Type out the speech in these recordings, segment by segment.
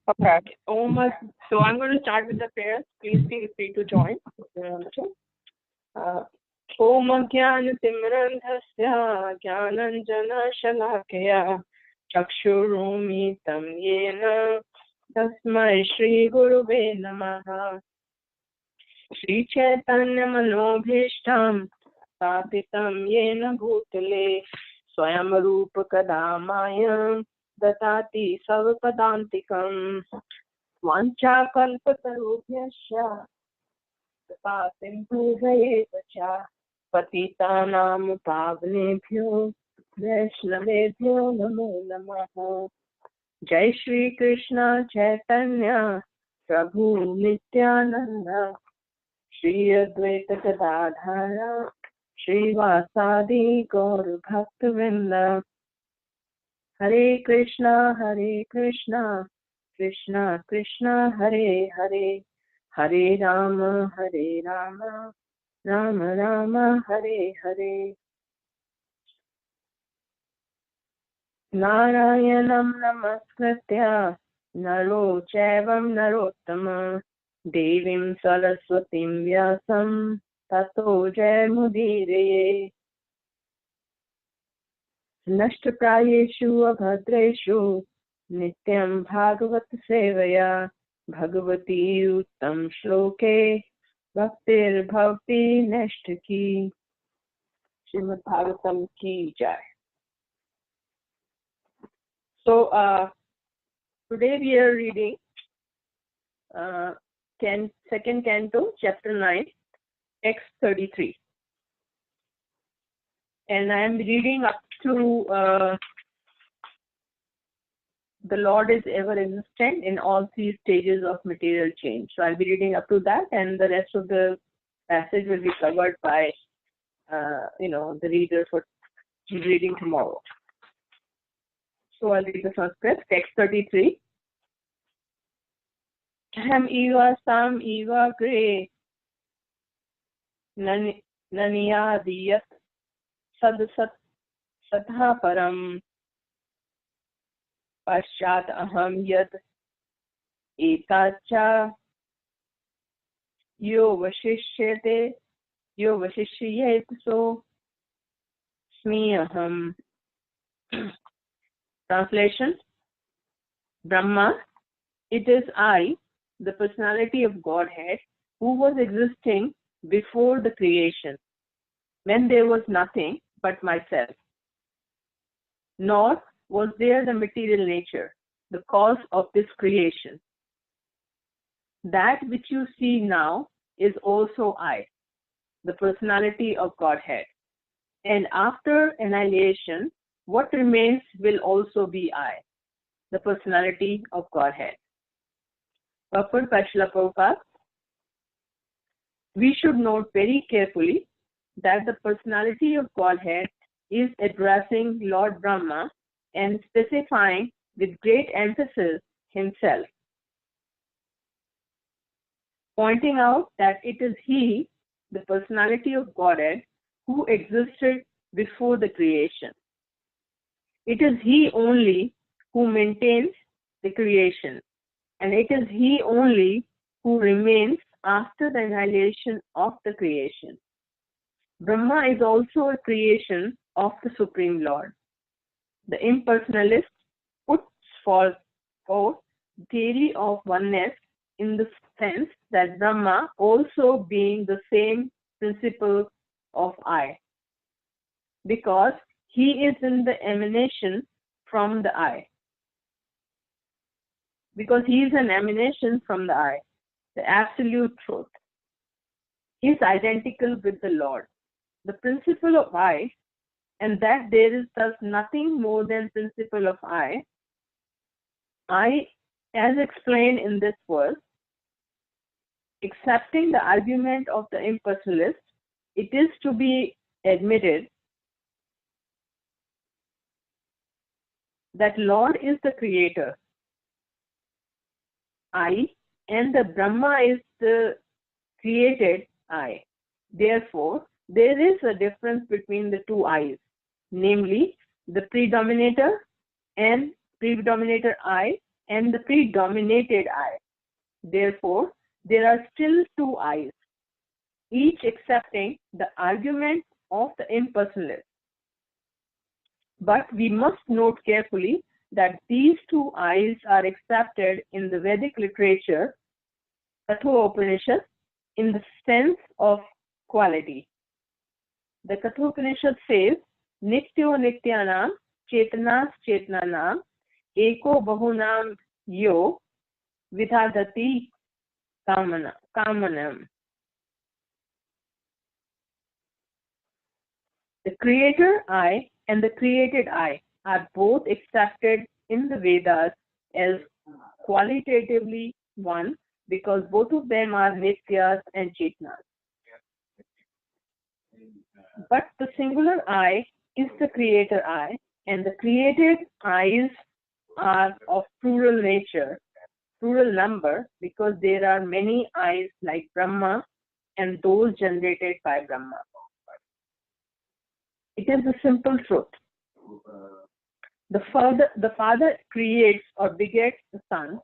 Okay. So I'm going to start with the prayers. Please feel free to join. Om Jnana-Timrandhasya Jnananjana-Shalakaya Chakshurumitam Yena Tasmai Shri Gurave Namaha. Shri Chaitanya Manobhishtam Stapitam Yena Bhutale Swayam Rupa Kadamaya Datati Savapadantikam Vancha Kalpatarubhyasya Tata Sindhuvayeva Cha Patitanam Pavnebhyo Vaishnavebhyo Namo Namaha. Jai Shri Krishna Chaitanya Prabhu Nityananda Shri Advaita Gadadhara Shri Vasadi Gaur Bhaktivinoda. Hare Krishna Krishna Krishna Hare Hare Hare Rama Rama Rama Hare Hare. Narayanam Namaskritya Naro Chaivam Narottama Devim Saraswatim Vyasam Tato Jayamudiraye. Nashtaprayeshu abhadreshu Nityam Bhagavat Sevaya Bhagavati Uttam Shloke Bhaktir Bhavati Nashtaki. Srimad Bhagavatam ki jai. So today we are reading second canto, chapter 9, text 33. And I am reading up to the Lord is ever existent in all three stages of material change. So I'll be reading up to that, and the rest of the passage will be covered by the reader for reading tomorrow. So I'll read the Sanskrit, text 33. Aham eva sam eva gre naniyadiyat sad satha param paschat aham yad ekacha yo vashishyet so smi aham. Translation: Brahma, it is I, the personality of Godhead, who was existing before the creation, when there was nothing but myself. Nor was there the material nature, the cause of this creation. That which you see now is also I, the personality of Godhead. And after annihilation, what remains will also be I, the personality of Godhead. Purport by Srila Prabhupada. We should note very carefully that the personality of Godhead is addressing Lord Brahma and specifying with great emphasis himself, pointing out that it is he, the personality of Godhead, who existed before the creation. It is he only who maintains the creation, and it is he only who remains after the annihilation of the creation. Brahma is also a creation of the Supreme Lord. The impersonalist puts forth theory of oneness in the sense that Brahma also being the same principle of I, because he is in the emanation from the I. Because he is an emanation from the I, the absolute truth. He is identical with the Lord, the principle of I, and that there is thus nothing more than principle of I, as explained in this verse, accepting the argument of the impersonalist, it is to be admitted that Lord is the creator, I, and the Brahma is the created I. Therefore, there is a difference between the two I's, namely the predominator I and the predominated I. Therefore, there are still two I's, each accepting the argument of the impersonalist. But we must note carefully that these two I's are accepted in the Vedic literature, Kathopanishad, in the sense of quality. The Kathopanishad says, Nityo Nityanam Chetanas Chetananam Eko Bahunam Yo Vidhadati Kamanam. The creator I and the created I are both accepted in the Vedas as qualitatively one because both of them are Nityas and Chetanas. But the singular I is the creator I, and the created I's are of plural nature, plural number, because there are many I's like Brahma and those generated by Brahma. It is a simple truth. The Father creates or begets the Son,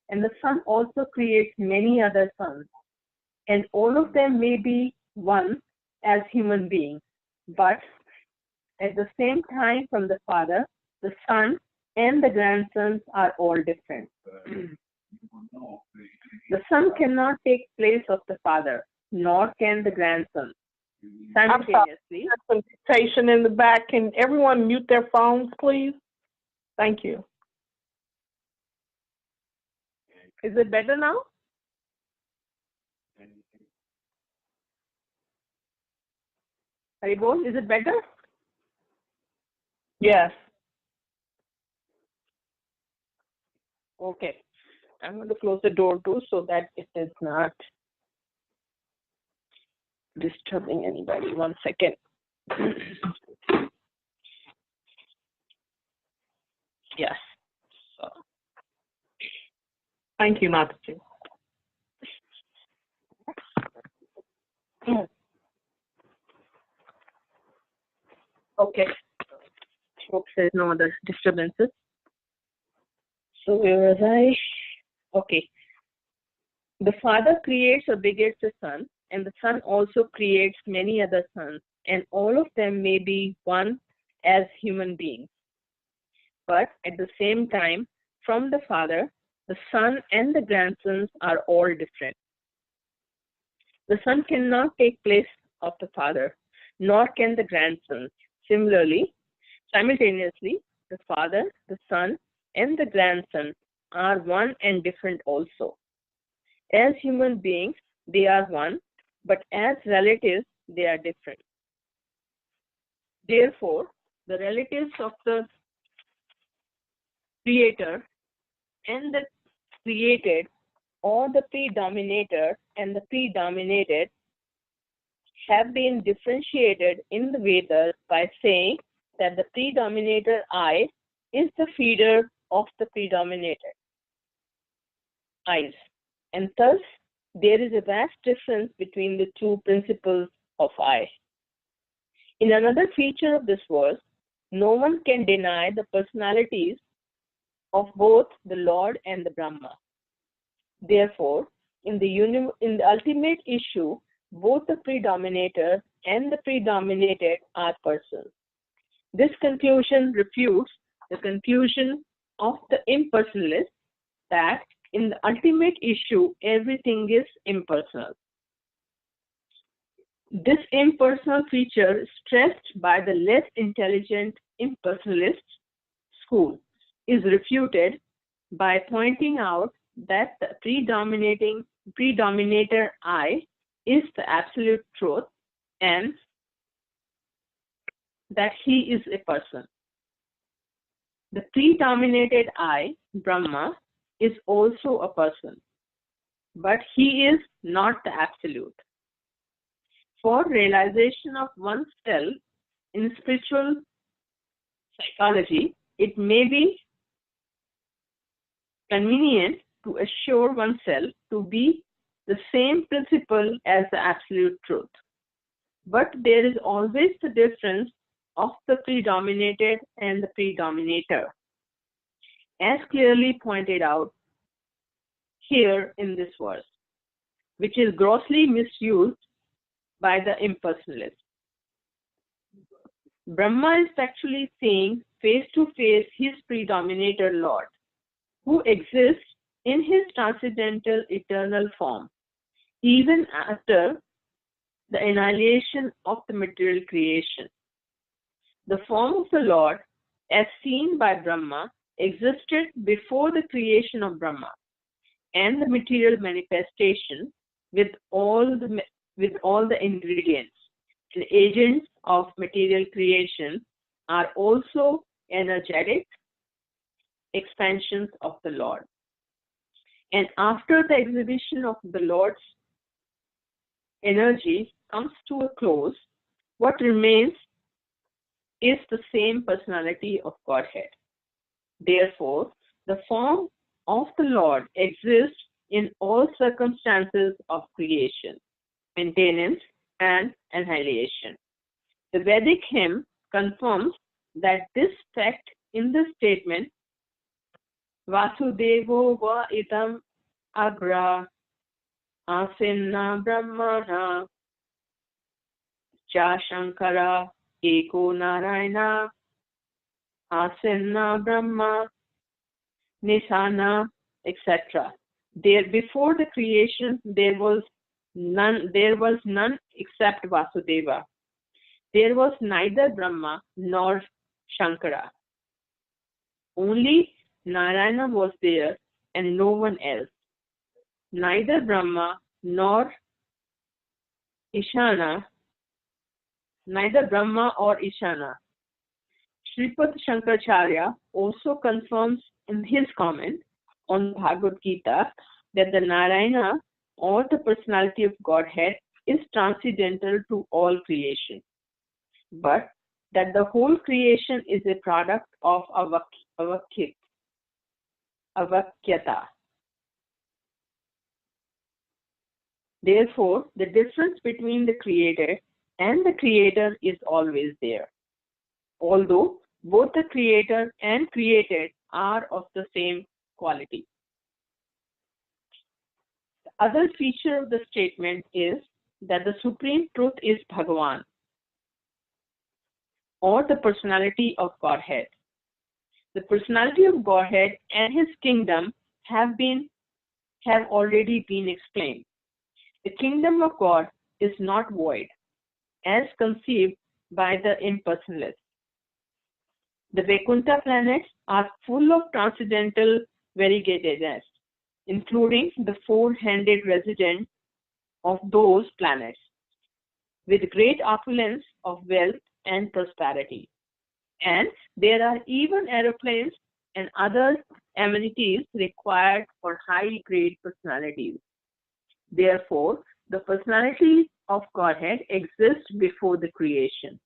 and the Son also creates many other sons, and all of them may be one as human beings, but at the same time from the Father, the Son and the grandsons are all different. The Son cannot take place of the Father, nor can the grandson. Simultaneously. Some dictation in the back. Can everyone mute their phones, please? Thank you. Is it better now? Haribol, is it better? Yes. Okay. I'm going to close the door too so that it is not disturbing anybody. 1 second. Yes. So. Thank you, Mataji. Okay. Hope there's no other disturbances. So where was I? Okay. The Father creates or begets the Son, and the Son also creates many other sons, and all of them may be one as human beings. But at the same time, from the Father, the Son and the grandsons are all different. The Son cannot take place of the Father, nor can the grandsons. Similarly, simultaneously, the Father, the Son, and the grandson are one and different also. As human beings, they are one, but as relatives, they are different. Therefore, the relatives of the Creator and the created, or the predominator and the predominated, have been differentiated in the Vedas by saying that the predominator I is the feeder of the predominated I's, and thus there is a vast difference between the two principles of I. In another feature of this verse, no one can deny the personalities of both the Lord and the Brahma. Therefore, in the ultimate issue, both the predominator and the predominated are persons. This conclusion refutes the confusion of the impersonalist that in the ultimate issue, everything is impersonal. This impersonal feature, stressed by the less intelligent impersonalist school, is refuted by pointing out that the predominator I is the absolute truth and that he is a person. The predominated I, Brahma, is also a person, but he is not the absolute. For realization of oneself in spiritual psychology, it may be convenient to assure oneself to be the same principle as the absolute truth. But there is always the difference of the predominated and the predominator. as clearly pointed out here in this verse, which is grossly misused by the impersonalists. Brahma is actually seeing face to face his predominator Lord, who exists in his transcendental eternal form, even after the annihilation of the material creation. The form of the Lord, as seen by Brahma, existed before the creation of Brahma, and the material manifestation with all the ingredients and agents of material creation are also energetic expansions of the Lord. And after the exhibition of the Lord's energy comes to a close, what remains is the same personality of Godhead. Therefore, the form of the Lord exists in all circumstances of creation, maintenance, and annihilation. The Vedic hymn confirms that this fact in the statement, Vasudevo va idam agra asinna brahmana cha shankara eko narayana asinna brahma nisana, etc. There before the creation there was none except Vasudeva. There was neither Brahma nor Shankara. Only Narayana was there and no one else. Neither Brahma nor Ishana, neither Brahma or Ishana. Sripad Shankaracharya also confirms in his comment on Bhagavad Gita that the Narayana, or the personality of Godhead, is transcendental to all creation, but that the whole creation is a product of avakyata. Therefore, the difference between the creator and the creator is always there, although both the creator and created are of the same quality. The other feature of the statement is that the supreme truth is Bhagavan, or the personality of Godhead. The personality of Godhead and his kingdom have already been explained. The kingdom of God is not void, as conceived by the impersonalists. The Vaikuntha planets are full of transcendental variegatedness, including the four-handed residents of those planets, with great opulence of wealth and prosperity. And there are even aeroplanes and other amenities required for high-grade personalities. Therefore, the personality of Godhead exists before the creation,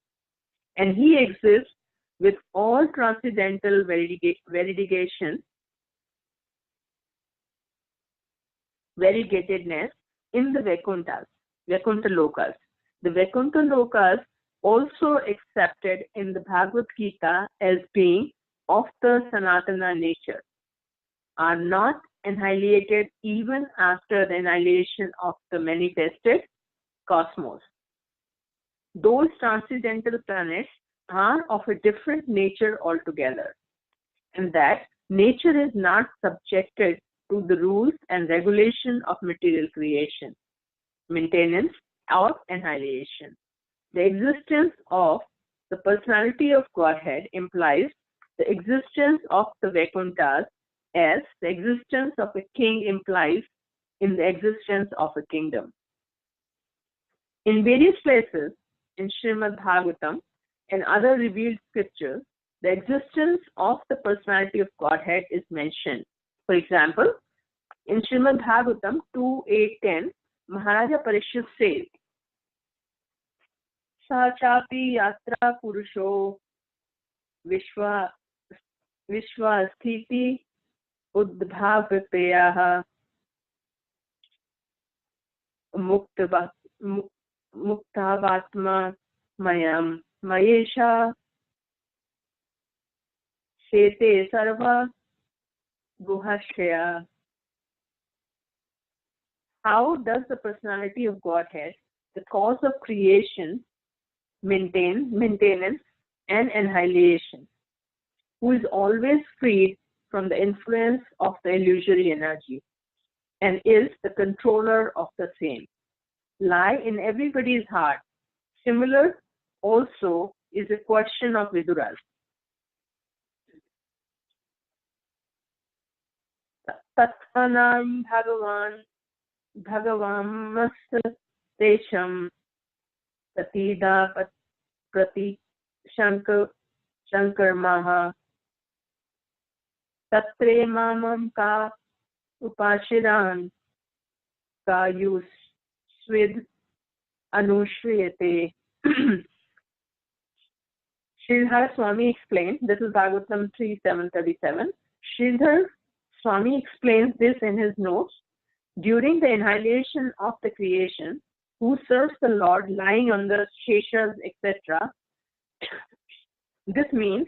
and he exists with all transcendental variegatedness in the Vaikuntha Lokas. The Vaikuntha Lokas, also accepted in the Bhagavad Gita as being of the Sanatana nature, are not annihilated even after the annihilation of the manifested cosmos. Those transcendental planets are of a different nature altogether, and that nature is not subjected to the rules and regulation of material creation, maintenance, or annihilation. The existence of the personality of Godhead implies the existence of the Vaikunthas, as the existence of a king implies in the existence of a kingdom. In various places in Srimad Bhagavatam and other revealed scriptures, the existence of the personality of Godhead is mentioned. For example, in Srimad Bhagavatam 2:8-10, Maharaja Parikshit says, Sa chapi yatra purusho vishvasthiti udbhavapeyah muktavatma mayam mayesha sete sarva Guhashya. How does the personality of Godhead, the cause of creation, maintenance, and annihilation, who is always freed from the influence of the illusory energy and is the controller of the same, lie in everybody's heart? Similar also is a question of Viduras. Tatmanam Bhagavan Tesham Pratida Prati Shankar Maha Tatre Mamam Ka Upashiran Ka Yusvid Anushriyate. Sridhar Swami explained, this is Bhagavatam 3.737. Sridhar Swami explains this in his notes. During the annihilation of the creation, who serves the Lord lying on the sheshas, etc. This means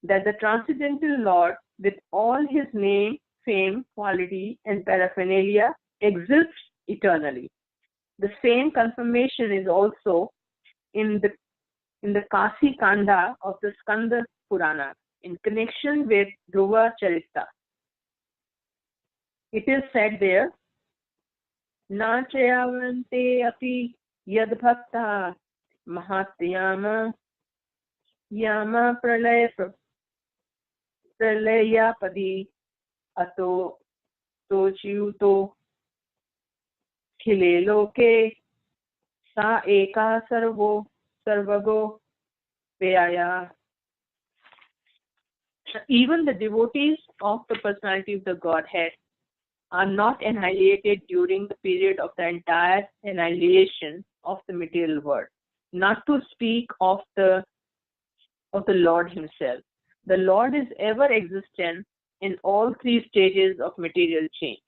that the transcendental Lord, with all his name, fame, quality, and paraphernalia, exists eternally. The same confirmation is also in the Kasi Kanda of the Skanda Purana in connection with Dhruva Charita. It is said there, Na chayavante api yad bhakta mahatyama yama pralayapadi ato tochiyuto khile loke sa eka sarvago vyaya. Even the devotees of the personality of the Godhead are not annihilated during the period of the entire annihilation of the material world, not to speak of the Lord himself. The Lord is ever existent in all three stages of material change.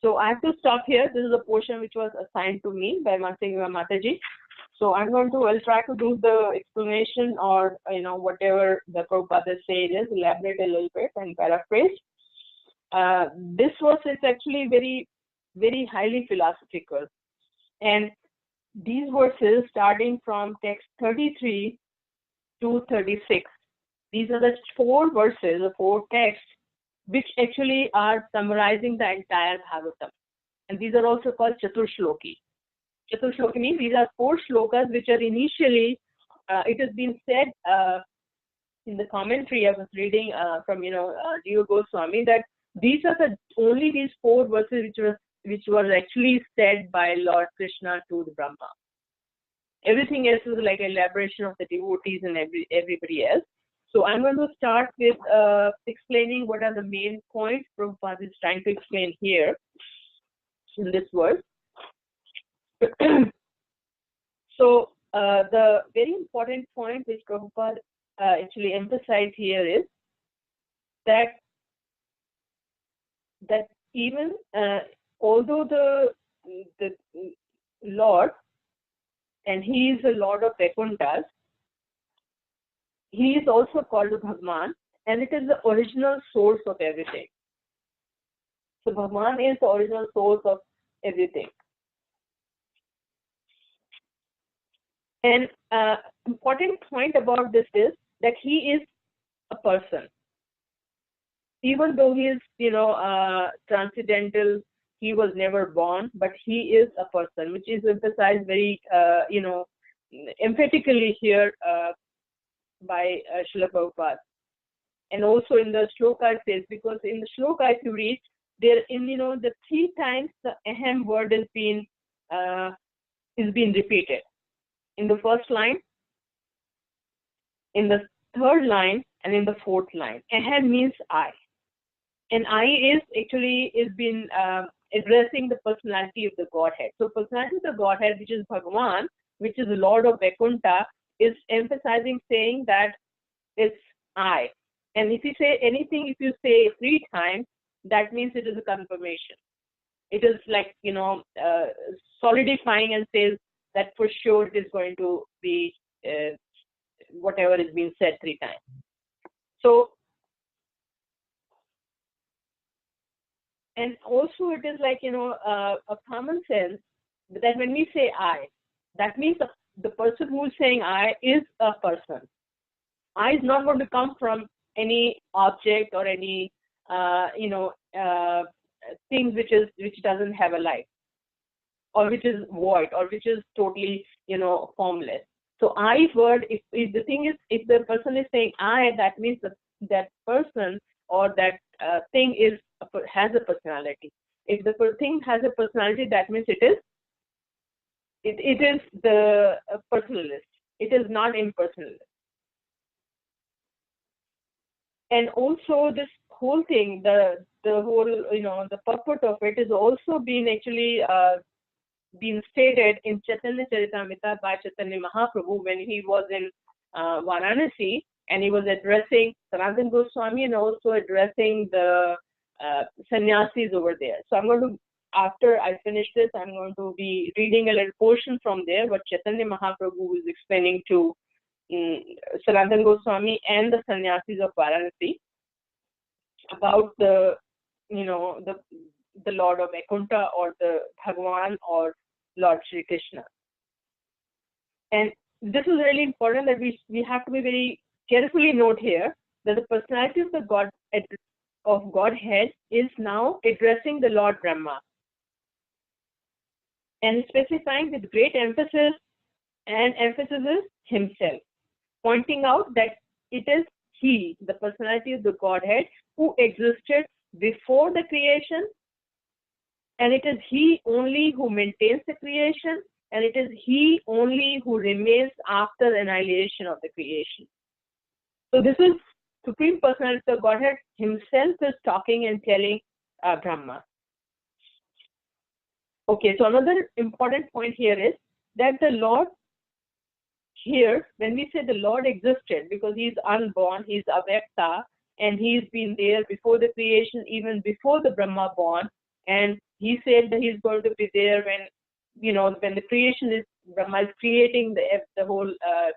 So I have to stop here. This is a portion which was assigned to me by Mataji. So I'll try to do the explanation or whatever the Prabhupada said is, elaborate a little bit and paraphrase. This verse is actually very, very highly philosophical. And these verses, starting from text 33 to 36, these are the four verses, the four texts, which actually are summarizing the entire Bhagavatam. And these are also called Chaturshloki. Chaturshloki means these are four shlokas which are initially, it has been said in the commentary I was reading from, Jiva Goswami, that these are these four verses which was actually said by Lord Krishna to the Brahma. Everything else is like elaboration of the devotees and everybody else. So I'm going to start with explaining what are the main points Prabhupada is trying to explain here in this verse. So the very important point which Prabhupada actually emphasized here is that even although the Lord, and he is the Lord of Vaikuntha, he is also called Bhagwan, and it is the original source of everything. So Bhagwan is the original source of everything. And important point about this is that he is a person. Even though he is, transcendental, he was never born, but he is a person, which is emphasized very, emphatically here by Srila Prabhupada. And also in the shloka it says, because in the shloka if you read, there the three times the ahem word is being repeated. In the first line, in the third line, and in the fourth line. Ahem means I. And I is been addressing the personality of the Godhead. So personality of the Godhead, which is Bhagavan, which is the Lord of Vaikuntha, is emphasizing, saying that it's I. And if you say anything, if you say 3 times, that means it is a confirmation. It is like, solidifying and says that for sure it is going to be whatever is being said 3 times. So And also it is like, a common sense that when we say I, that means the person who is saying I is a person. I is not going to come from any object or any, thing which doesn't have a life, or which is void, or which is totally, formless. So I word, if the thing is, if the person is saying I, that means that person or that thing has a personality. If the thing has a personality, that means it is the personalist. It is not impersonalist. And also this whole thing, the whole, the purport of it is also being actually been stated in Chaitanya Charitamrita by Chaitanya Mahaprabhu when he was in Varanasi, and he was addressing Sanatana Goswami and also addressing the sannyasis over there. So I'm going to, after I finish this, I'm going to be reading a little portion from there, what Chaitanya Mahaprabhu is explaining to Sraddha Goswami and the sannyasis of Varanasi about the Lord of Vaikuntha, or the Bhagavan, or Lord Shri Krishna. And this is really important that we have to be very carefully note here that the personality of the Godhead is now addressing the Lord Brahma, and specifying with great emphasis, and emphasis is himself, pointing out that it is he, the personality of the Godhead, who existed before the creation, and it is he only who maintains the creation, and it is he only who remains after annihilation of the creation. So this is Supreme Personality of Godhead himself is talking and telling Brahma. Okay, so another important point here is that the Lord here, when we say the Lord existed, because he is unborn, he is avyakta, and he's been there before the creation, even before the Brahma born, and he said that he's going to be there when the creation is, Brahma is creating the whole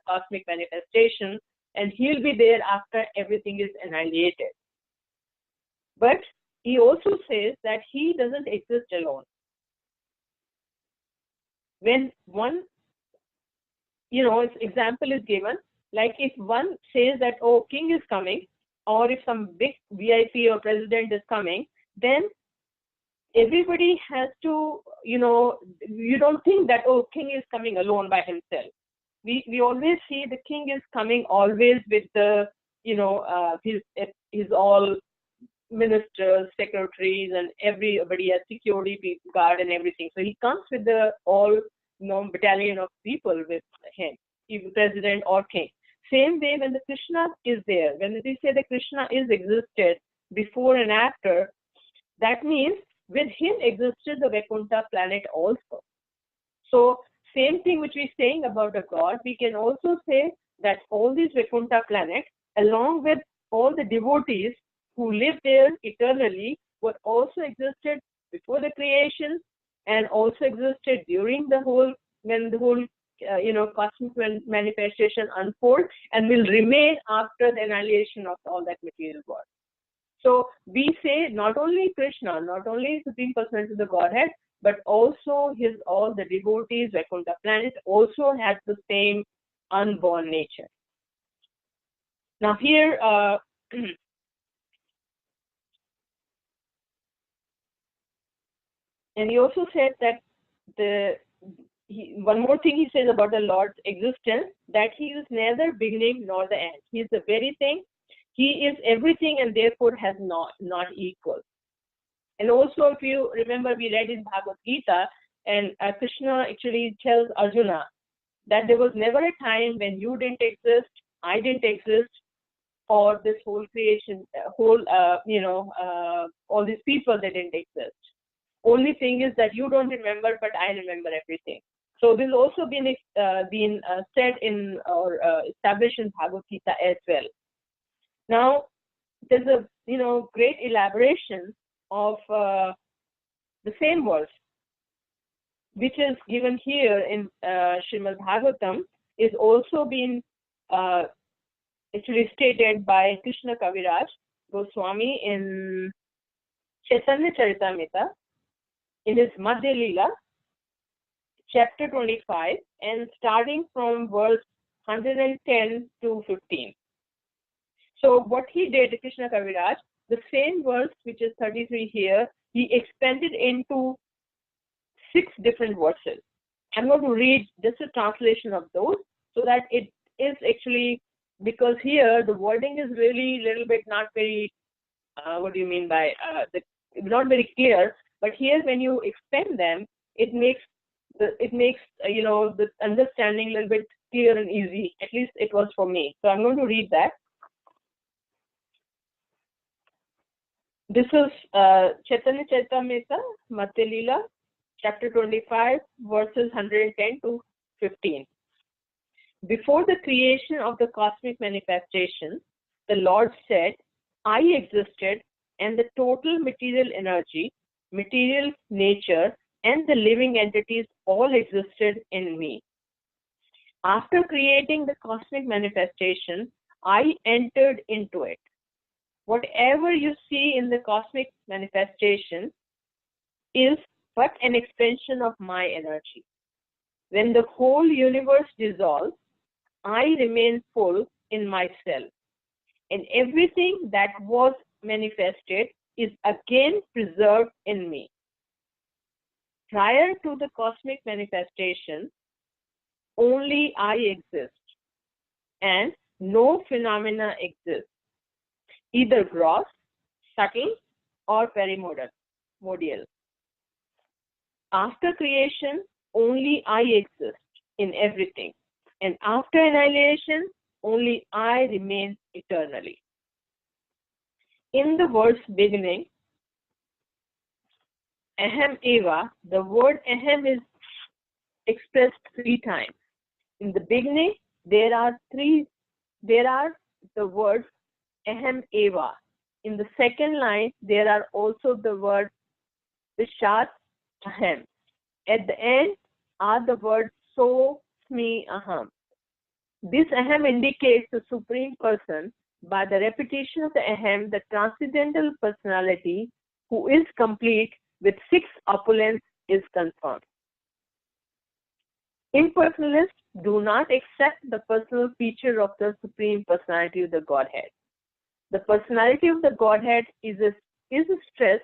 cosmic manifestation, and he'll be there after everything is annihilated. But he also says that he doesn't exist alone. When one example is given, like if one says that, oh, king is coming, or if some big VIP or president is coming, then everybody has to, you don't think that, oh, king is coming alone by himself. We always see the king is coming always with the, his all ministers, secretaries, and everybody has security guard and everything. So he comes with the all battalion of people with him, even president or king. Same way when the Krishna is there, when we say that Krishna is existed before and after, that means with him existed the Vaikuntha planet also. So same thing which we're saying about a God, we can also say that all these Vaikuntha planets, along with all the devotees who live there eternally, were also existed before the creation, and also existed during when the whole cosmic manifestation unfolds, and will remain after the annihilation of all that material world. So we say not only Krishna, not only Supreme Personality of the Godhead, but also all the devotees, Vaikuntha planet, also has the same unborn nature. Now here, and he also said that one more thing he says about the Lord's existence, that he is neither beginning nor the end. He is the very thing. He is everything, and therefore has not equal. And also, if you remember, we read in Bhagavad Gita, and Krishna actually tells Arjuna that there was never a time when you didn't exist, I didn't exist, or this whole creation, all these people, they didn't exist. Only thing is that you don't remember, but I remember everything. So this has also been said in or established in Bhagavad Gita as well. Now, there's a great elaboration of the same verse, which is given here in Srimad Bhagavatam, is also being actually stated by Krishna Kaviraj Goswami in Chaitanya Charitamrita, in his Madhya Leela, chapter 25, and starting from verse 110 to 15. So what he did, Krishna Kaviraj, the same verse which is 33 here, he expanded into 6 different verses. I'm going to read just a translation of those so that it is actually, because here the wording is really a little bit not very, what do you mean by, not very clear, but here when you expand them, it makes the understanding a little bit clear and easy. At least it was for me. So I'm going to read that. This is Chaitanya Charitamrita, Madhya Leela, chapter 25, verses 110 to 15. Before the creation of the cosmic manifestation, the Lord said, I existed, and the total material energy, material nature, and the living entities all existed in me. After creating the cosmic manifestation, I entered into it. Whatever you see in the cosmic manifestation is but an extension of my energy. When the whole universe dissolves, I remain full in myself, and everything that was manifested is again preserved in me. Prior to the cosmic manifestation, only I exist, and no phenomena exist, either gross, subtle, or perimodal. After creation, only I exist in everything, and after annihilation, only I remain eternally. In the verse beginning, Aham Eva, the word Aham is expressed 3 times. In the beginning, there are the words Aham Eva. In the second line, there are also the word Vishat Aham. At the end are the words So Smi Aham. This Aham indicates the Supreme Person. By the repetition of the Aham, the transcendental personality, who is complete with 6 opulence, is confirmed. Impersonalists do not accept the personal feature of the Supreme Personality of the Godhead. The personality of the Godhead is stressed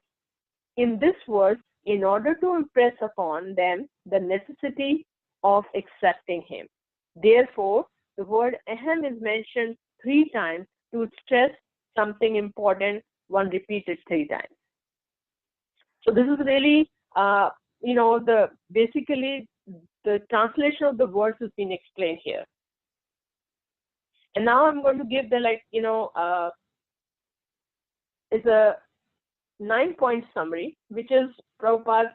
in this verse in order to impress upon them the necessity of accepting Him. Therefore, the word Aham is mentioned 3 times to stress something important, one repeated 3 times. So this is really, basically the translation of the verse has been explained here. And now I'm going to give the is a 9-point summary, which is Prabhupada,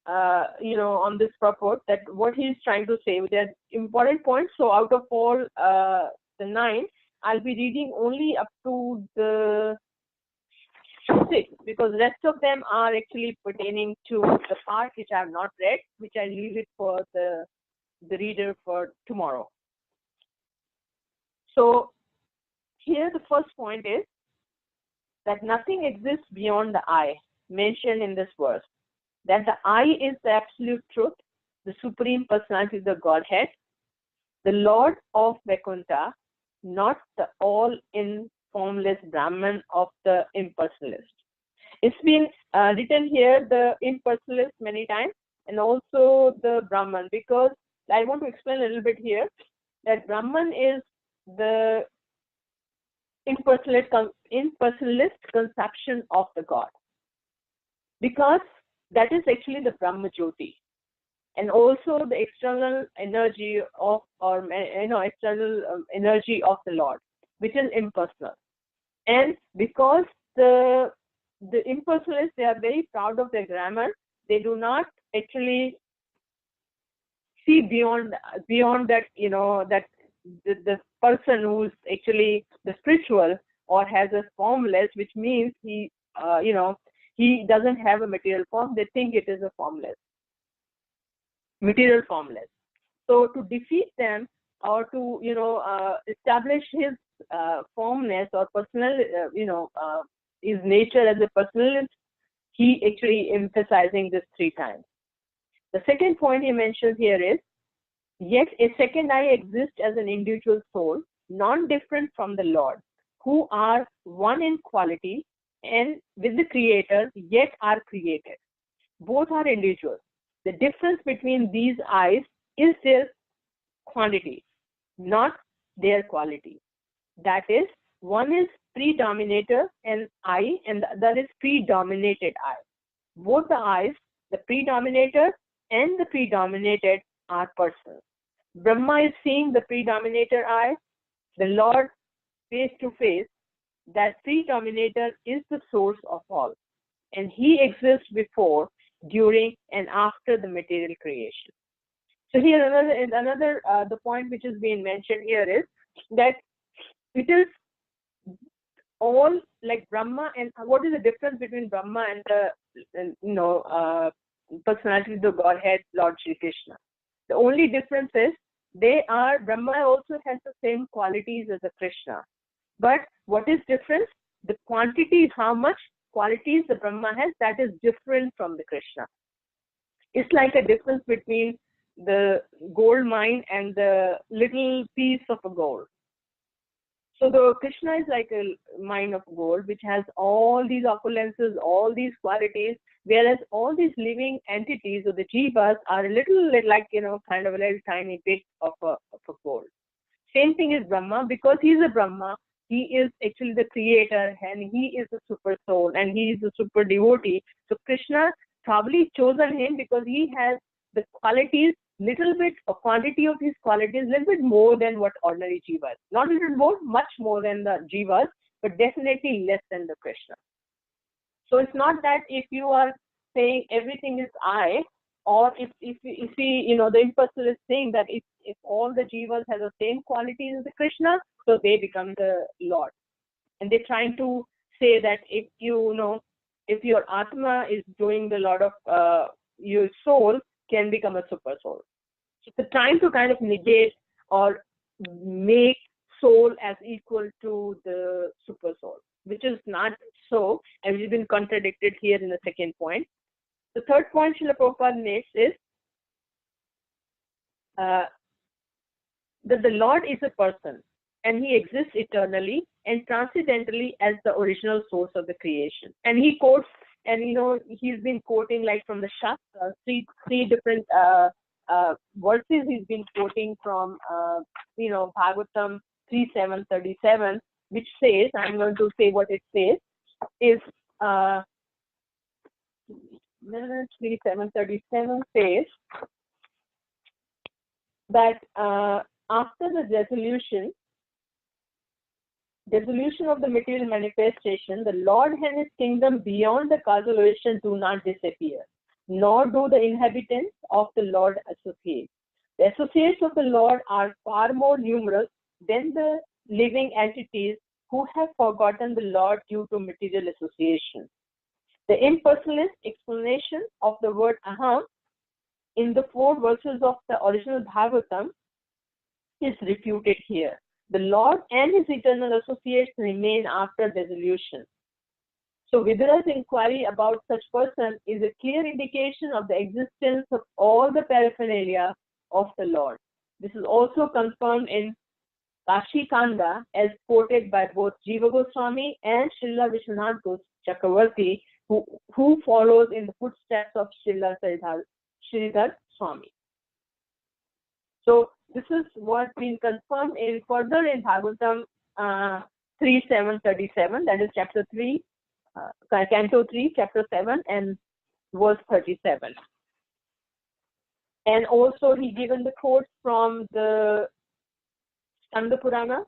on this purport, that what he's trying to say. There are important points. So out of all the 9, I'll be reading only up to the 6, because the rest of them are actually pertaining to the part which I have not read, which I leave it for the reader for tomorrow. So here the first point is that nothing exists beyond the I, mentioned in this verse. That the I is the absolute truth, the Supreme Personality of the Godhead, the Lord of Vaikuntha, not the all-in formless Brahman of the impersonalist. It's been written here, the impersonalist, many times, and also the Brahman, because I want to explain a little bit here that Brahman is the impersonalist conception of the God, because that is actually the Brahma Jyoti, and also the external energy of, energy of the Lord, which is impersonal. And because the impersonalists, they are very proud of their grammar, they do not actually see beyond that, that the person who's actually the spiritual or has a formless, which means he doesn't have a material form. They think it is a material formless. So to defeat them, or to establish his formness or personal, his nature as a personalist, he actually emphasizing this 3 times. The second point he mentions here is, yet a second I exist as an individual soul, non-different from the Lord, who are one in quality and with the Creator, yet are created. Both are individuals. The difference between these I's is their quantity, not their quality. That is, one is predominator and I, and the other is predominated I. Both the I's, the predominator and the predominated, are persons. Brahma is seeing the predominator I, the Lord face to face. That predominator is the source of all, and he exists before, during, and after the material creation. So here another the point which is being mentioned here is that it is all like Brahma, and what is the difference between Brahma and the personality of the Godhead, Lord Shri Krishna? The only difference is Brahma also has the same qualities as the Krishna. But what is different? The quantity, how much qualities the Brahma has, that is different from the Krishna. It's like a difference between the gold mine and the little piece of a gold. So the Krishna is like a mine of gold, which has all these opulences, all these qualities, whereas all these living entities or the jivas are a little like, kind of a little tiny bit of a gold. Same thing is Brahma, because he is a Brahma, he is actually the creator and he is the super soul and he is the super devotee. So Krishna probably chosen him because he has the qualities, little bit, a quantity of his qualities, little bit more than what ordinary jivas. Not a little more, much more than the jivas, but definitely less than the Krishna. So it's not that if you are saying everything is I, or if the impersonal is saying that if all the jivas have the same qualities as the Krishna, so they become the Lord. And they're trying to say that if your Atma is doing the lot of your soul can become a super soul. So they're trying to kind of negate or make soul as equal to the super soul, which is not so, and which has been contradicted here in the second point. The third point Srila Prabhupada makes is that the Lord is a person and he exists eternally and transcendentally as the original source of the creation. And he quotes, and he's been quoting like from the Shastra, three different verses he's been quoting from Bhagavatam 3.7.37, which says, I'm going to say what it says, is 3.7.37 says that after the dissolution of the material manifestation, the Lord and his kingdom beyond the causal relation do not disappear, nor do the inhabitants of the Lord associate. The associates of the Lord are far more numerous than the living entities who have forgotten the Lord due to material association. The impersonalist explanation of the word aham in the 4 verses of the original Bhagavatam is refuted here. The Lord and his eternal associates remain after dissolution. So Vidura's inquiry about such person is a clear indication of the existence of all the paraphernalia of the Lord. This is also confirmed in Kashi Kanda as quoted by both Jiva Goswami and Srila Vishwanath Chakravarti, who follows in the footsteps of Srila Sridhar Swami. So this is what been confirmed in further in Bhagavatam 3.7.37, that is chapter 3, Canto 3, chapter 7 and verse 37. And also he given the quotes from the Skanda Purana,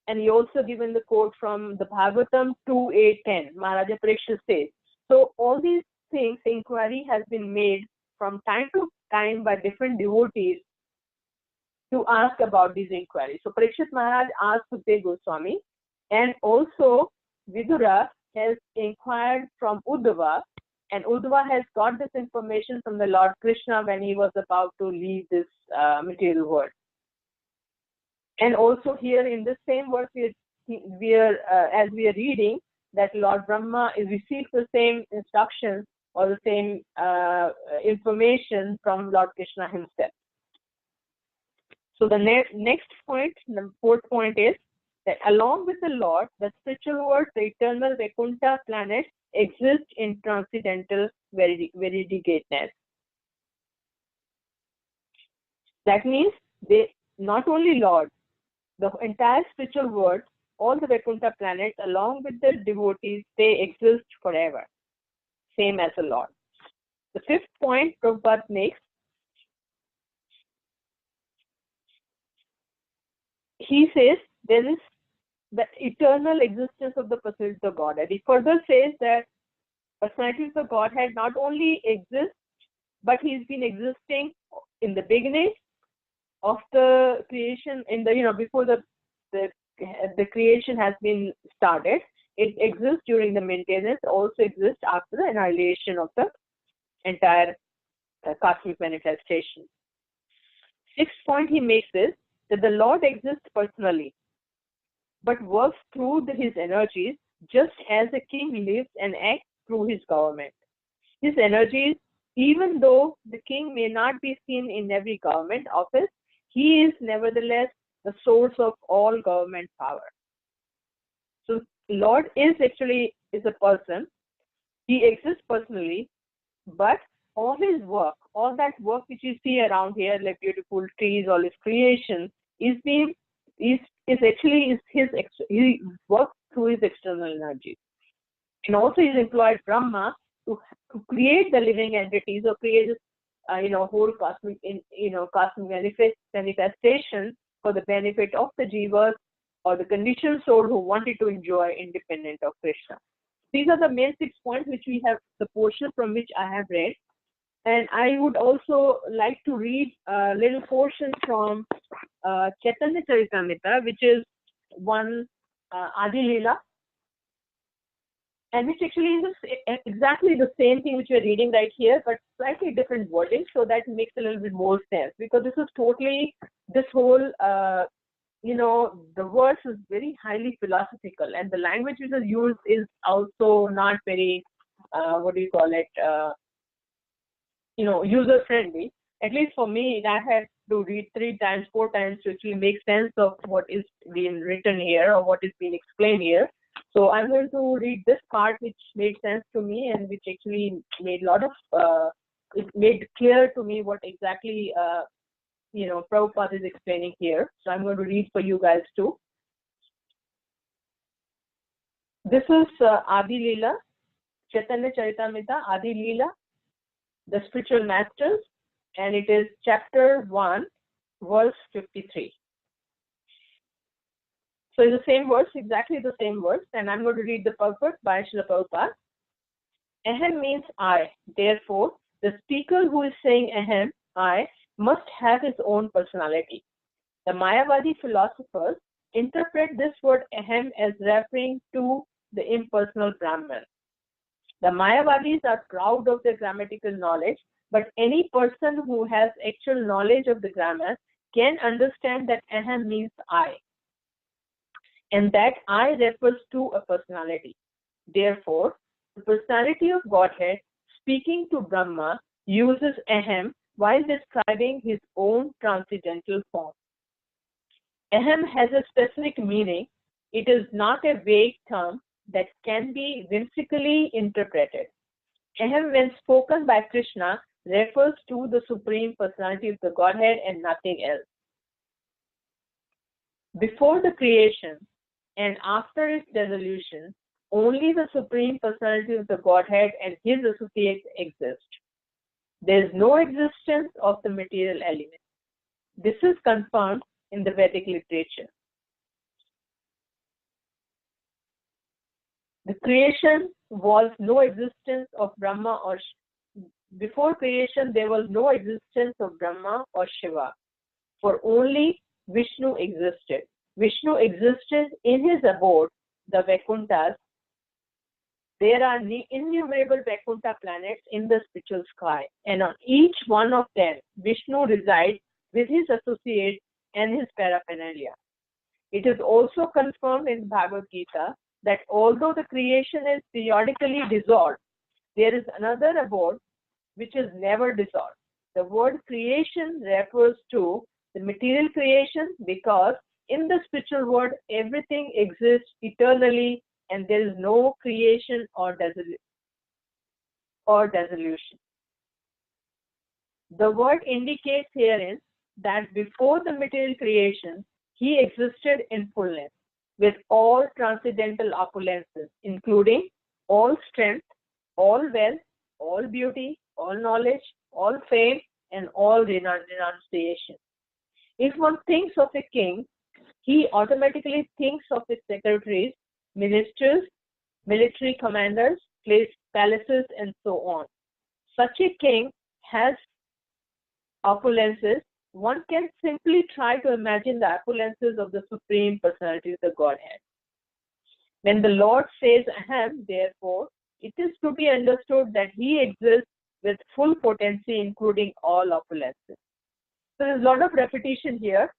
and he also given the quote from the Bhagavatam 2.8.10. Maharaja Parikshit says. So all these things, inquiry has been made from time to time by different devotees to ask about these inquiries. So Parikshit Maharaj asked Sukdev Goswami, and also Vidura has inquired from Uddhava, and Uddhava has got this information from the Lord Krishna when he was about to leave this material world. And also here in this same verse, as we are reading, that Lord Brahma is received the same instructions or the same information from Lord Krishna himself. So the next point, the fourth point is that along with the Lord, the spiritual world, the eternal Vaikuntha planet exist in transcendental variegateness. That means they not only Lord, the entire spiritual world, all the Vaikuntha planets, along with the devotees, they exist forever, same as the Lord. The fifth point Prabhupada makes, he says there is the eternal existence of the personality of Godhead. He further says that personality of the Godhead not only exists, but he's been existing in the beginning of the creation, in the before the creation has been started. It exists during the maintenance, also exists after the annihilation of the entire cosmic manifestation. Sixth point he makes is that the Lord exists personally, but works through his energies, just as a king lives and acts through his government. His energies, even though the king may not be seen in every government office, he is nevertheless the source of all government power. So Lord is a person. He exists personally, but all his work, all that work which you see around here, like beautiful trees, all his creation, he works through his external energy. And also he's employed Brahma to create the living entities, or create whole cosmic manifestation for the benefit of the jivas or the conditioned soul who wanted to enjoy independent of Krishna. These are the main 6 points which we have, the portion from which I have read. And I would also like to read a little portion from Chaitanya Charitamrita, which is one Adi Leela, and which actually is exactly the same thing which we are reading right here, but slightly different wording, so that makes a little bit more sense. Because this is totally, this whole, the verse is very highly philosophical, and the language which is used is also not very, user-friendly. At least for me, I had to read 3 times, 4 times to actually make sense of what is being written here or what is being explained here. So I'm going to read this part which made sense to me, and which actually made it made clear to me what exactly, Prabhupada is explaining here. So I'm going to read for you guys too. This is Adi Leela, Chaitanya Charitamrita, Adi Leela, the Spiritual Masters, and it is chapter 1, verse 53. So it's the same verse, exactly the same verse, and I'm going to read the purport by Srila Prabhupada. Ahem means I. Therefore, the speaker who is saying ahem, I, must have his own personality. The Mayavadi philosophers interpret this word ahem as referring to the impersonal Brahman. The Mayavadis are proud of their grammatical knowledge, but any person who has actual knowledge of the grammar can understand that ahem means I, and that I refers to a personality. Therefore, the personality of Godhead, speaking to Brahma, uses ahem while describing his own transcendental form. Ahem has a specific meaning. It is not a vague term that can be whimsically interpreted. Ahem, when spoken by Krishna, refers to the Supreme Personality of the Godhead and nothing else. Before the creation and after its dissolution, only the Supreme Personality of the Godhead and his associates exist. There is no existence of the material element. This is confirmed in the Vedic literature. The creation was no existence of Brahma or before creation there was no existence of Brahma or Shiva, for only Vishnu existed. Vishnu existed in his abode, the Vaikunthas. There are innumerable Vaikuntha planets in the spiritual sky, and on each one of them, Vishnu resides with his associates and his paraphernalia. It is also confirmed in Bhagavad Gita that although the creation is periodically dissolved, there is another abode which is never dissolved. The word creation refers to the material creation because in the spiritual world, everything exists eternally and there is no creation or dissolution. The word indicates herein that before the material creation, he existed in fullness with all transcendental opulences, including all strength, all wealth, all beauty, all knowledge, all fame, and all renunciation. If one thinks of a king, he automatically thinks of his secretaries, ministers, military commanders, palaces, and so on. Such a king has opulences. One can simply try to imagine the opulences of the Supreme Personality of the Godhead. When the Lord says Aham, therefore, it is to be understood that he exists with full potency, including all opulences. So there's a lot of repetition here,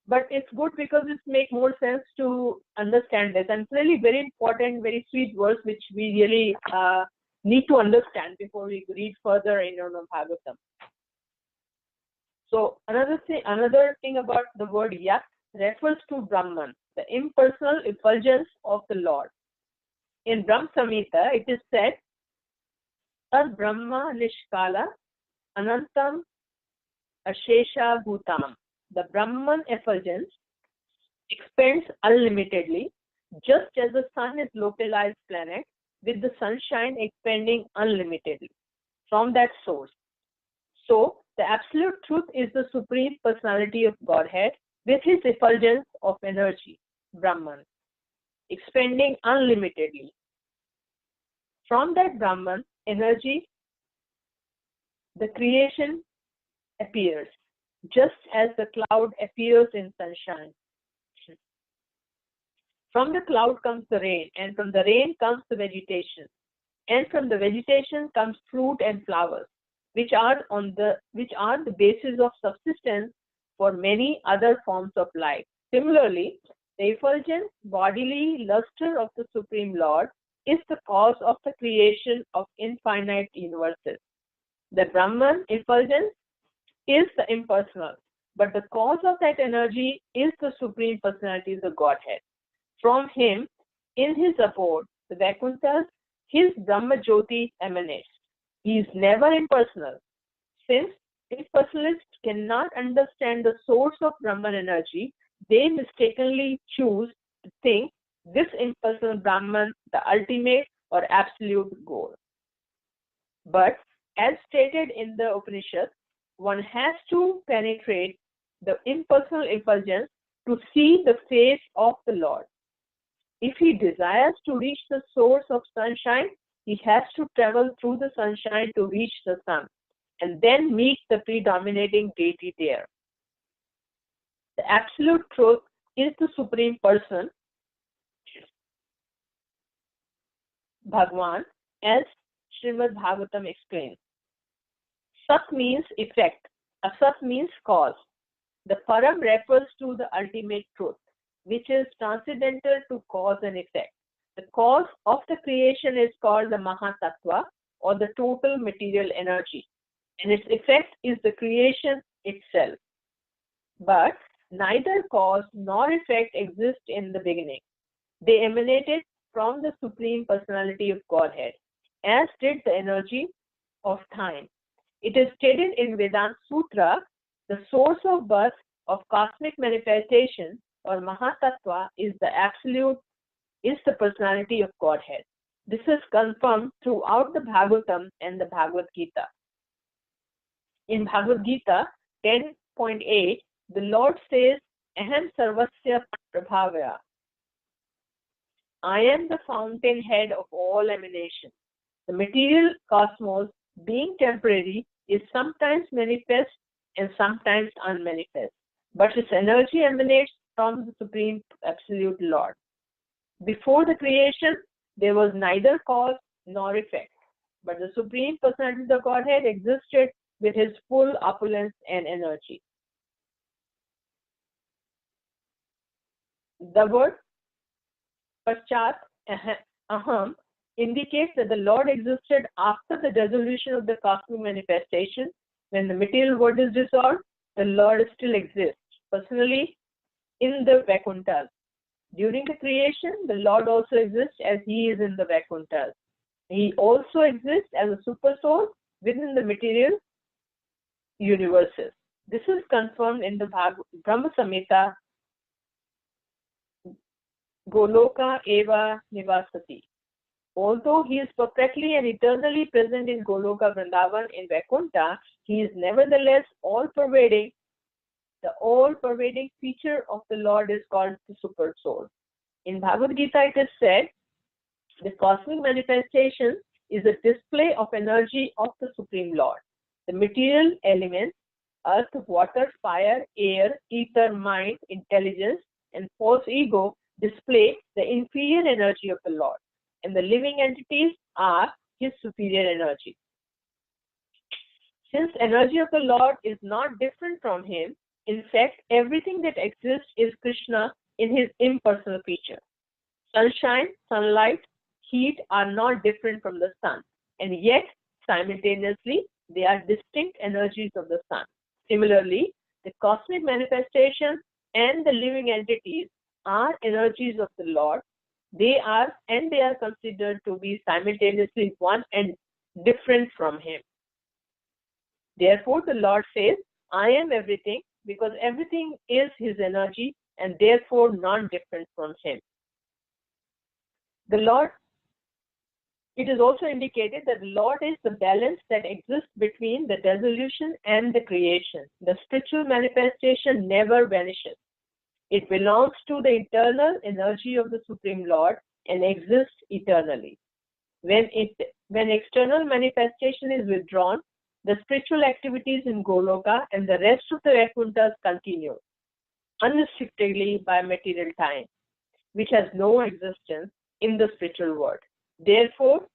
but it's good because it makes more sense to understand this. And it's really very important, very sweet verse which we really need to understand before we read further in Srimad Bhagavatam. So another thing about the word Yat refers to Brahman, the impersonal effulgence of the Lord. In Brahma Samhita, it is said, Tad Brahma Nishkala Anantam Ashesha Bhutam. The Brahman effulgence expands unlimitedly, just as the sun is localized planet with the sunshine expanding unlimitedly from that source. So, the absolute truth is the Supreme Personality of Godhead with his effulgence of energy, Brahman, expanding unlimitedly. From that Brahman energy, the creation appears, just as the cloud appears in sunshine. From the cloud comes the rain, and from the rain comes the vegetation, and from the vegetation comes fruit and flowers, which are the basis of subsistence for many other forms of life. Similarly, the effulgent bodily luster of the Supreme Lord is the cause of the creation of infinite universes. The Brahman effulgence is the impersonal, but the cause of that energy is the Supreme Personality of the Godhead. From him, in his abode, the Vaikuntha, his Brahma Jyoti emanates. He is never impersonal. Since impersonalists cannot understand the source of Brahman energy, they mistakenly choose to think this impersonal Brahman the ultimate or absolute goal. But as stated in the Upanishad, one has to penetrate the impersonal effulgence to see the face of the Lord. If he desires to reach the source of sunshine, he has to travel through the sunshine to reach the sun and then meet the predominating deity there. The absolute truth is the Supreme Person, Bhagwan, as Srimad Bhagavatam explains. Sat means effect, Asat means cause. The Param refers to the ultimate truth, which is transcendental to cause and effect. The cause of the creation is called the Mahatattva, or the total material energy, and its effect is the creation itself. But neither cause nor effect exist in the beginning. They emanated from the Supreme Personality of Godhead, as did the energy of time. It is stated in Vedanta Sutra, the source of birth of cosmic manifestation, or Mahatattva, is the personality of Godhead. This is confirmed throughout the Bhagavatam and the Bhagavad Gita. In Bhagavad Gita 10.8, the Lord says, Aham sarvasya prabhavaya. I am the fountainhead of all emanation. The material cosmos, being temporary, is sometimes manifest and sometimes unmanifest, but its energy emanates from the Supreme Absolute Lord. Before the creation, there was neither cause nor effect, but the Supreme Personality of the Godhead existed with his full opulence and energy. The word Paschat, Aham, indicates that the Lord existed after the dissolution of the cosmic manifestation. When the material world is dissolved, the Lord still exists, personally in the Vakuntas. During the creation, the Lord also exists as He is in the Vakuntas. He also exists as a super soul within the material universes. This is confirmed in the Brahma Samhita, Goloka Eva Nivasati. Although He is perfectly and eternally present in Goloka Vrindavan in Vaikuntha, He is nevertheless all-pervading. The all-pervading feature of the Lord is called the Super Soul. In Bhagavad Gita it is said, the cosmic manifestation is a display of energy of the Supreme Lord. The material elements, earth, water, fire, air, ether, mind, intelligence, and false ego display the inferior energy of the Lord, and the living entities are His superior energy. Since energy of the Lord is not different from Him, in fact, everything that exists is Krishna in His impersonal feature. Sunshine, sunlight, heat are not different from the sun, and yet simultaneously they are distinct energies of the sun. Similarly, the cosmic manifestation and the living entities are energies of the Lord. They are considered to be simultaneously one and different from Him. Therefore, the Lord says, I am everything, because everything is His energy and therefore non-different from Him. The Lord, it is also indicated that the Lord is the balance that exists between the dissolution and the creation. The spiritual manifestation never vanishes. It belongs to the eternal energy of the Supreme Lord and exists eternally. When external manifestation is withdrawn, the spiritual activities in Goloka and the rest of the Vakuntas continue unrestrictedly by material time, which has no existence in the spiritual world. Therefore,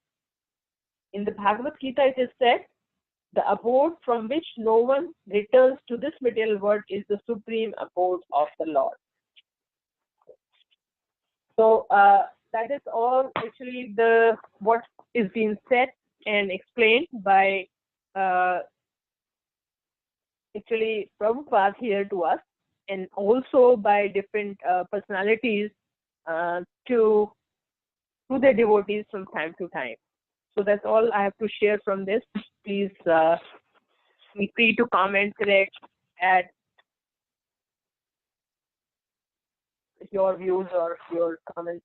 in the Bhagavad Gita it is said, the abode from which no one returns to this material world is the supreme abode of the Lord. So that is all actually what is being said and explained by actually Prabhupada here to us, and also by different personalities to their devotees from time to time. So that's all I have to share from this. Please feel free to comment, correct, add your views or your comments.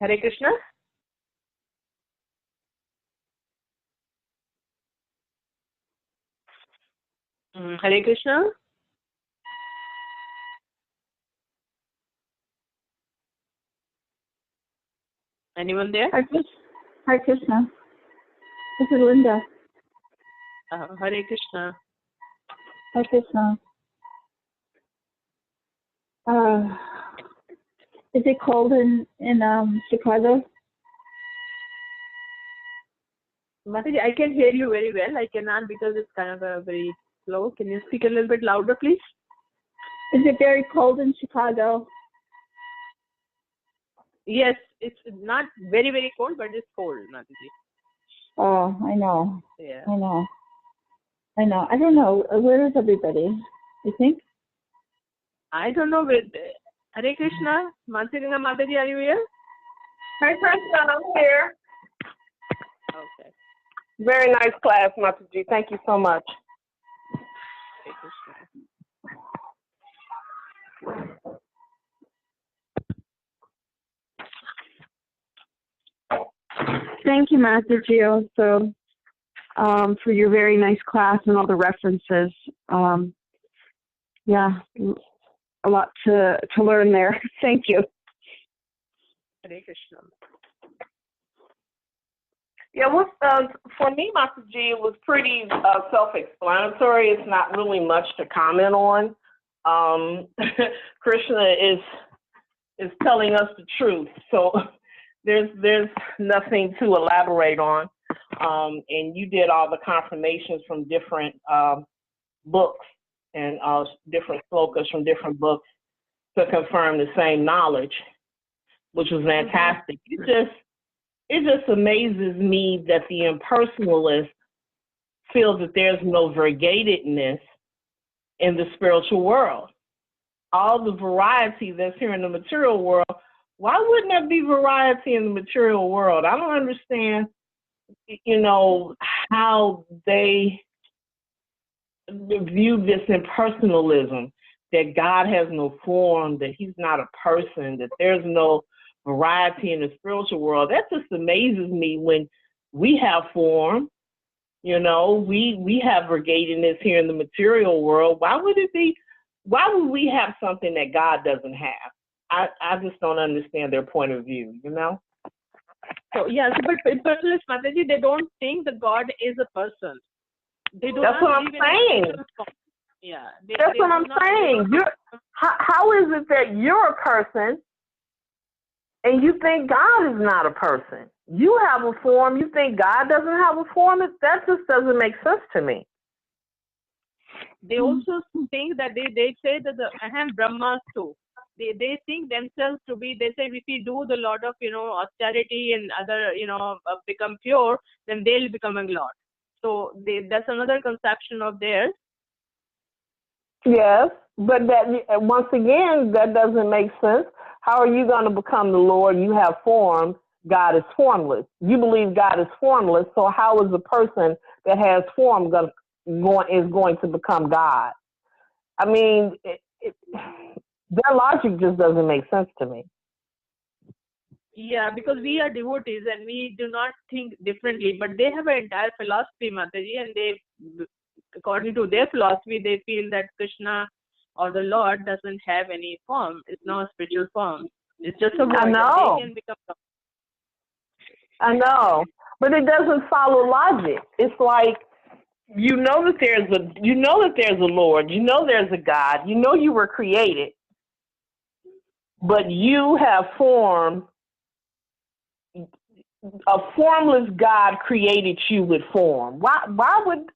Hare Krishna. Hare Krishna. Anyone there? Hare Krishna. This is Linda. Hare Krishna. Hare Krishna. Is it cold in Chicago? Mataji, I can hear you very well. I cannot because it's kind of very slow. Can you speak a little bit louder, please? Is it very cold in Chicago? Yes, it's not very, very cold, but it's cold, Mataji. Oh, I know. Yeah. I know. I don't know. Where is everybody? You think? I don't know. Hare Krishna. Mansingha Mataji, are you here? Hare Krishna, I'm here. Okay. Very nice class, Mataji. Thank you so much. Hare Krishna. Thank you, Mataji, also for your very nice class and all the references. Yeah, a lot to learn there. Thank you. Hare Krishna. Yeah, for me, Mataji, it was pretty self-explanatory. It's not really much to comment on. Krishna is telling us the truth. So there's nothing to elaborate on. And you did all the confirmations from different books and different slokas from different books to confirm the same knowledge, which was fantastic. It just amazes me that the impersonalist feels that there's no variegatedness in the spiritual world. All the variety that's here in the material world, why wouldn't there be variety in the material world? I don't understand, how they view this impersonalism, that God has no form, that he's not a person, that there's no variety in the spiritual world. That just amazes me when we have form, we have variegatedness here in the material world. Why would we have something that God doesn't have? I just don't understand their point of view, So, yes, but impersonalists, Mataji, they don't think the God is a person. They don't. That's what I'm saying. Yeah. That's what I'm saying. How is it that you're a person and you think God is not a person? You have a form. You think God doesn't have a form? That just doesn't make sense to me. They also think that they say that the Aham Brahmas too. They think themselves to be, they say if we do the lot of, austerity and other, become pure, then they'll become a Lord. So that's another conception of theirs. Yes, but that once again, that doesn't make sense. How are you going to become the Lord? You have form. God is formless. You believe God is formless. So how is a person that has form going to become God? I mean, their logic just doesn't make sense to me. Yeah, because we are devotees and we do not think differently. But they have an entire philosophy, Mataji, and they, according to their philosophy, they feel that Krishna or the Lord doesn't have any form. It's not a spiritual form. It's just a word. I know. They can become. I know, but it doesn't follow logic. It's like you know that there's a Lord. You know there's a God. You know you were created, but you have form. A formless God created you with form. Why would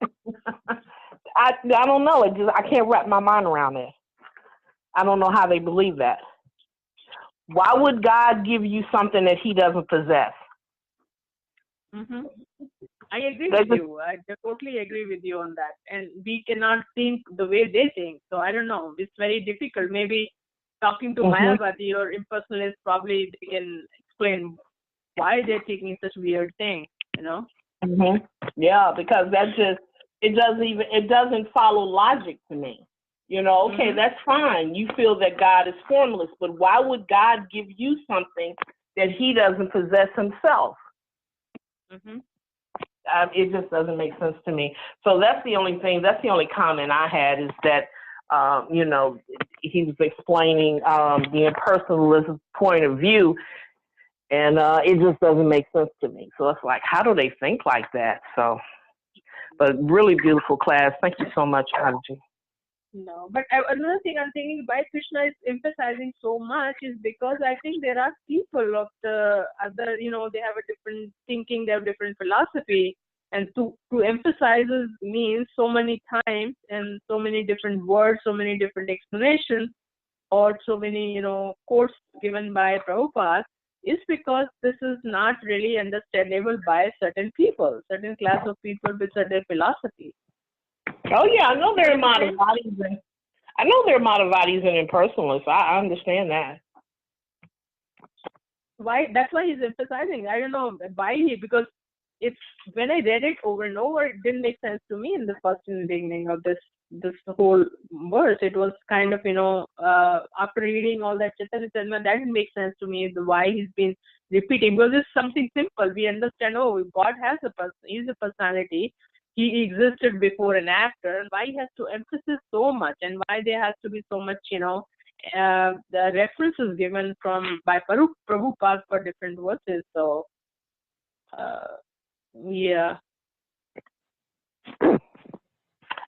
I don't know. I can't wrap my mind around it. I don't know how they believe that. Why would God give you something that he doesn't possess? Mm-hmm. I agree with you. I totally agree with you on that. And we cannot think the way they think. So I don't know. It's very difficult. Maybe talking to Mayavati or impersonalists, probably they can explain why they're taking such weird thing, Mm-hmm. Yeah, because it doesn't follow logic to me. Okay, that's fine. You feel that God is formless, but why would God give you something that he doesn't possess himself? Mm-hmm. It just doesn't make sense to me. So that's the only comment I had is that, he was explaining the impersonalist point of view, and it just doesn't make sense to me. So it's like, how do they think like that? So, but really beautiful class. Thank you so much, Anji. No, but another thing I'm thinking why Krishna is emphasizing so much is because I think there are people of the other, they have a different thinking, they have different philosophy, and to emphasize means so many times and so many different words, so many different explanations, or so many, quotes given by Prabhupada, is because this is not really understandable by certain people, certain class of people with certain philosophy. Oh yeah, I know there are Madhavatis and impersonalists. I understand that. Why? That's why he's emphasizing. I don't know why because it's when I read it over and over, it didn't make sense to me in the beginning of this whole verse. It was kind of after reading all that Chaitanya Chandra, that didn't make sense to me. Why he's been repeating, because it's something simple. We understand. Oh, God has a person. He's a personality. He existed before and after. Why he has to emphasize so much, and why there has to be so much, the references given by Prabhupada for different verses. So, yeah.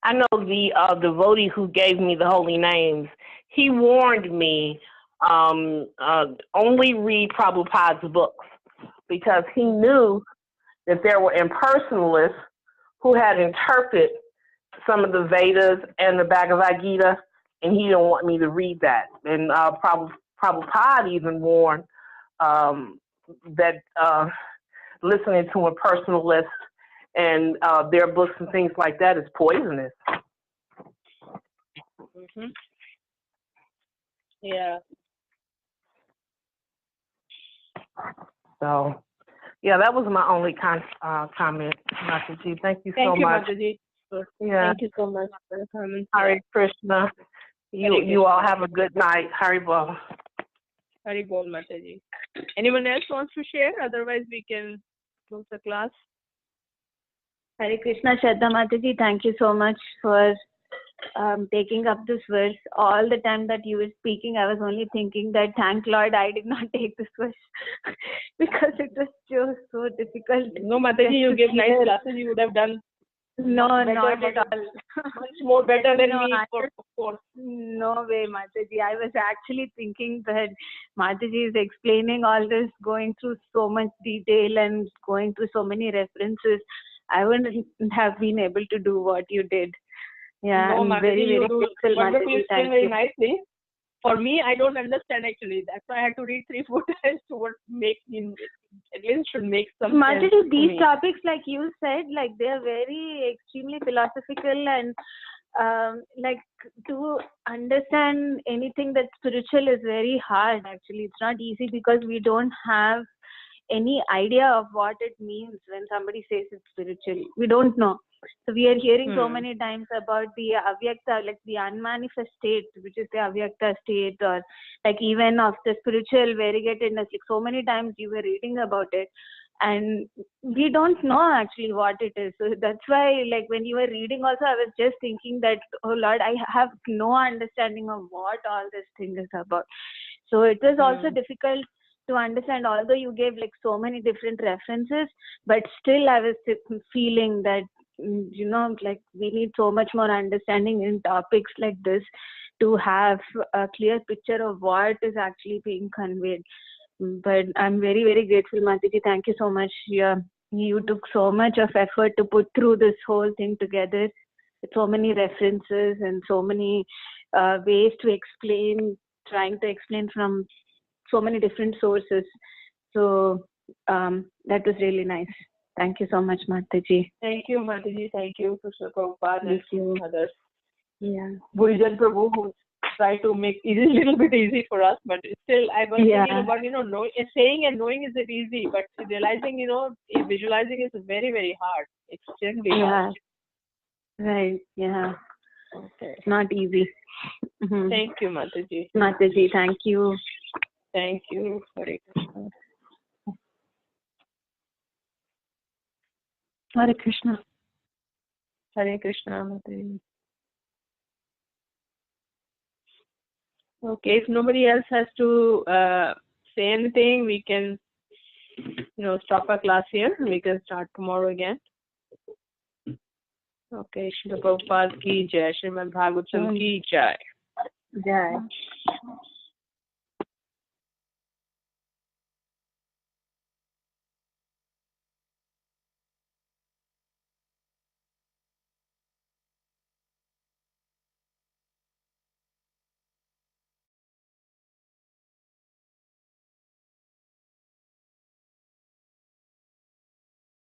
I know the devotee who gave me the holy names. He warned me only read Prabhupada's books because he knew that there were impersonalists who had interpreted some of the Vedas and the Bhagavad Gita, and he didn't want me to read that. And Prabhupada even warned that listening to impersonalists and their books and things like that is poisonous. Mm-hmm. Yeah. So, yeah, that was my only comment, Mataji. Thank you so much. Mataji. Yeah. Thank you so much for the comment. Hare Krishna. You all have a good night. Hari Bol. Hari Bol, Mataji. Anyone else wants to share? Otherwise, we can close the class. Hare Krishna, Shraddha Mataji, thank you so much for taking up this verse. All the time that you were speaking, I was only thinking that thank Lord I did not take this verse because it was just so difficult. No, Mataji, you gave nice classes. You would have done not at all. Much more better than me, of course. No way, Mataji. I was actually thinking that Mataji is explaining all this, going through so much detail and going through so many references. I wouldn't have been able to do what you did. Yeah, no, I'm Mataji, very grateful, Mataji. You explain very you. nicely. For me, I don't understand actually. That's why I had to read 3-4 times to what makes me, at least should make some sense. Mataji, these topics, like you said, like they are very extremely philosophical and like to understand anything that's spiritual is very hard actually. It's not easy because we don't have any idea of what it means when somebody says it's spiritual. We don't know. So we are hearing so many times about the avyakta, like the unmanifest state, which is the avyakta state, or like even of the spiritual variegatedness. Like so many times you were reading about it, and we don't know actually what it is. So that's why, like when you were reading, also I was just thinking that, oh Lord, I have no understanding of what all this thing is about. So it was also difficult to understand, although you gave like so many different references, but still I was feeling that, you know, like we need so much more understanding in topics like this to have a clear picture of what is actually being conveyed. But I'm very, very grateful, Mataji. Thank you so much. Yeah, you took so much of effort to put through this whole thing together with so many references and so many ways to explain, trying to explain from so many different sources. So that was really nice. Thank you so much, Mataji. Thank you, Mataji. Thank you to Prabhupada and you. others. Yeah. Gurujan Prabhu, who try to make it a little bit easy for us, but still I was thinking about, you know, saying and knowing is it easy, but realizing, you know, visualizing is very, very hard. It's extremely hard. Right. Yeah. Okay. Not easy. Thank you, Mataji. Mataji, thank you. Thank you. Hare Krishna. Hare Krishna. Hare Krishna, Mataji. Okay, if nobody else has to say anything, we can, you know, stop our class here. We can start tomorrow again. Okay, Srila Prabhupada ki jai, Srimad Bhagavatam ki jai. Jai.